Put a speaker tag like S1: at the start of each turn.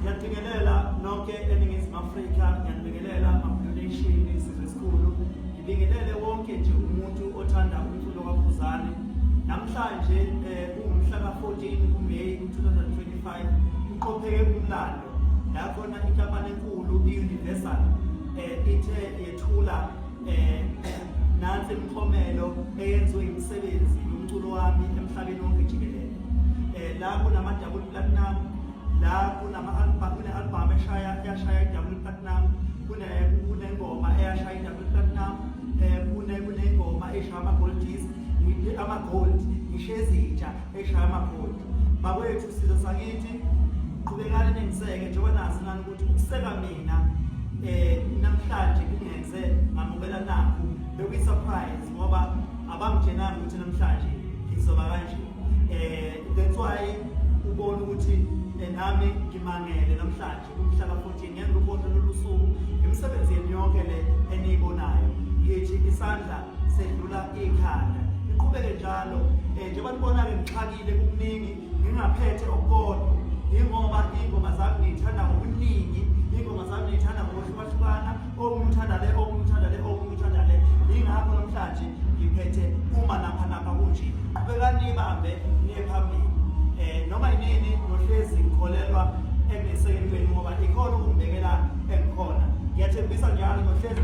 S1: Ngiyabingelela nonke eNingizimu Afrika, ngiyabingelela ama-population esizwe esikhulu, ngibingelele wonke nje umuntu othanda umculo kaKhuzani. Namhlanje ungumhla ka-14 kuMeyi 2025 uqopheke kumlando la khona inkampani enkulu i-Universal ithe yethula nansi imiklomelo eyenziwe imisebenzi yomculo wami emhlabeni wonke jikelele. La kunama-double platinum, la kune-album yashaya i-double platinum, kunengoma eyashaya i-double platinum, kunengoma eshaya ama-gold disc, ama-gold, ngisho ezintsha eshaya ama-gold. Bakwethu sizwe sakithi, qhubekani nengiseke njengoba nazi nani ukuthi ukuseka mina namhlanje kungenze ngamukela nakho bekuyi-surprise ngoba abangitshenanga ukuthi namhlanje ngizoba kanje. That's why ubona ukuthi nami ngimangele namhlanje kumhla ka-14 ngiyangikhohlwa lolu suku imisebenzi yenu yonke le eniyibonayo. Ngithi isandla sedlula ikhanda, iqhubeke njalo. Njengoba nibona-ke ngixakile kukuningi, ngingaphethe okukodwa, ingoba iy'ngoma zami ngiy'thanda ngobuningi, iy'ngoma zami ngiy'thanda ngokuhlukahlukana, okunye uthanda le, okunye uthanda le, okunye uthanda le. Yingakho namhlanje ngiphethe uma napha kunje. Qhubekani niyibambe niye phambili. Noma yinini nohlezi ngikholelwa ekunesekeni kwenu ngoba ikhona ukungibekela engikhona. Ngiyathembisa njalo nohlezi